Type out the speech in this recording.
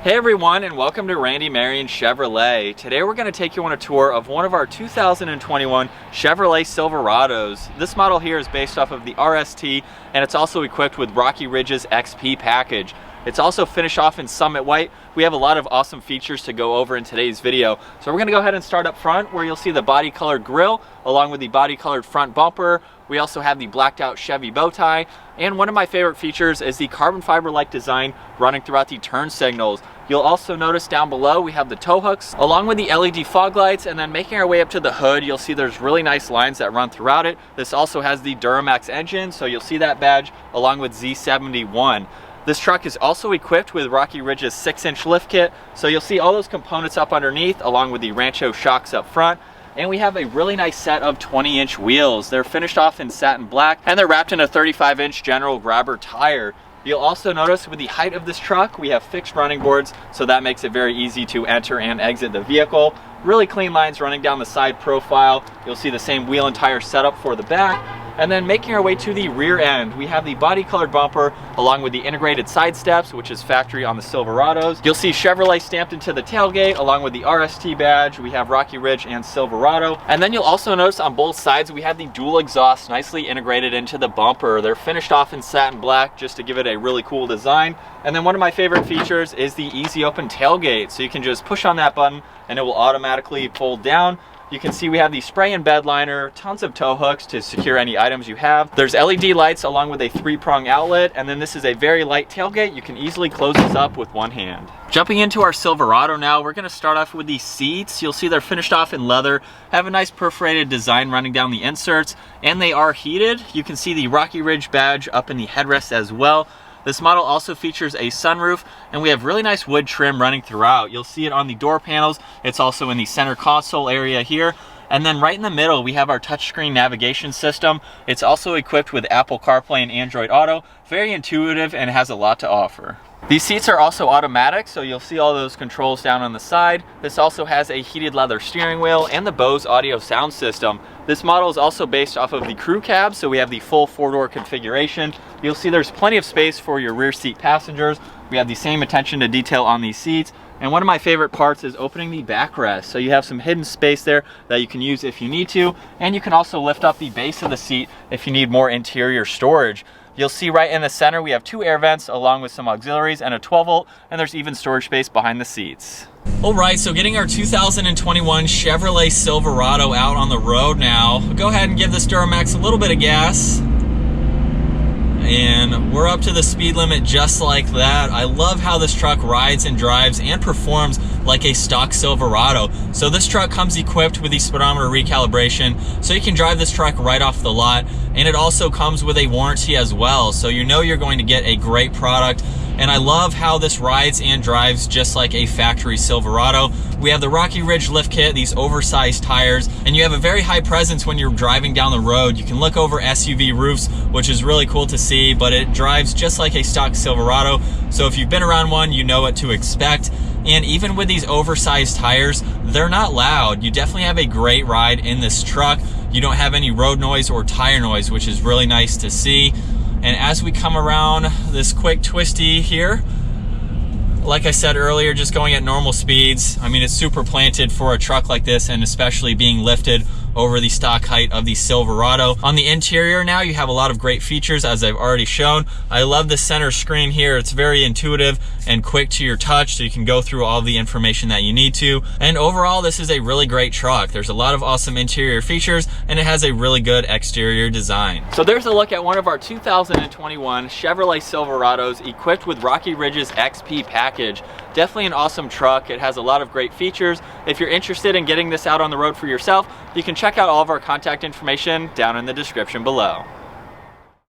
Hey everyone, and welcome to Randy Marion Chevrolet. Today we're going to take you on a tour of one of our 2021 Chevrolet Silverados. This model here is based off of the RST, and it's also equipped with Rocky Ridge's XP package. It's also finished off in Summit White. We have a lot of awesome features to go over in today's video. So we're going to go ahead and start up front, where you'll see the body colored grille along with the body colored front bumper. We also have the blacked out Chevy bow tie, and one of my favorite features is the carbon fiber like design running throughout the turn signals. You'll also notice down below we have the tow hooks along with the LED fog lights, and then making our way up to the hood, you'll see there's really nice lines that run throughout it. This also has the Duramax engine, so you'll see that badge along with Z71. This truck is also equipped with Rocky Ridge's 6-inch lift kit, so you'll see all those components up underneath along with the Rancho shocks up front. And we have a really nice set of 20-inch wheels. They're finished off in satin black, and they're wrapped in a 35-inch General Grabber tire. You'll also notice with the height of this truck, we have fixed running boards, so that makes it very easy to enter and exit the vehicle. Really clean lines running down the side profile. You'll see the same wheel and tire setup for the back. And then making our way to the rear end, we have the body colored bumper along with the integrated side steps, which is factory on the Silverados. You'll see Chevrolet stamped into the tailgate along with the RST badge. We have Rocky Ridge and Silverado. And then you'll also notice on both sides we have the dual exhaust nicely integrated into the bumper. They're finished off in satin black just to give it a really cool design. And then one of my favorite features is the easy open tailgate. So you can just push on that button and it will automatically fold down. You can see we have the spray and bed liner, tons of tow hooks to secure any items you have. There's LED lights along with a 3-prong outlet, and then this is a very light tailgate. You can easily close this up with one hand. Jumping into our Silverado now, we're gonna start off with the seats. You'll see they're finished off in leather, have a nice perforated design running down the inserts, and they are heated. You can see the Rocky Ridge badge up in the headrest as well. This model also features a sunroof, and we have really nice wood trim running throughout. You'll see it on the door panels. It's also in the center console area here. And then right in the middle, we have our touchscreen navigation system. It's also equipped with Apple CarPlay and Android Auto. Very intuitive and has a lot to offer. These seats are also automatic, so you'll see all those controls down on the side. This also has a heated leather steering wheel and the Bose audio sound system. This model is also based off of the crew cab, so we have the full 4-door configuration. You'll see there's plenty of space for your rear seat passengers. We have the same attention to detail on these seats. And one of my favorite parts is opening the backrest. So you have some hidden space there that you can use if you need to. And you can also lift up the base of the seat if you need more interior storage. You'll see right in the center we have 2 air vents along with some auxiliaries and a 12-volt, and there's even storage space behind the seats. Alright, so getting our 2021 Chevrolet Silverado out on the road now. We'll go ahead and give this Duramax a little bit of gas. And we're up to the speed limit just like that. I love how this truck rides and drives and performs like a stock Silverado. So this truck comes equipped with the speedometer recalibration, so you can drive this truck right off the lot. And it also comes with a warranty as well, so you know you're going to get a great product. And I love how this rides and drives just like a factory Silverado. We have the Rocky Ridge lift kit, these oversized tires, and you have a very high presence when you're driving down the road. You can look over SUV roofs, which is really cool to see, but it drives just like a stock Silverado. So if you've been around one, you know what to expect. And even with these oversized tires, they're not loud. You definitely have a great ride in this truck. You don't have any road noise or tire noise, which is really nice to see. And as we come around this quick twisty here, like I said earlier, just going at normal speeds. I mean, it's super planted for a truck like this, and especially being lifted over the stock height of the Silverado. On the interior now, you have a lot of great features, as I've already shown. I love the center screen here. It's very intuitive and quick to your touch, so you can go through all the information that you need to. And overall, this is a really great truck. There's a lot of awesome interior features, and it has a really good exterior design. So there's a look at one of our 2021 Chevrolet Silverados equipped with Rocky Ridge's XP package. Definitely an awesome truck. It has a lot of great features. If you're interested in getting this out on the road for yourself, you can check out all of our contact information down in the description below.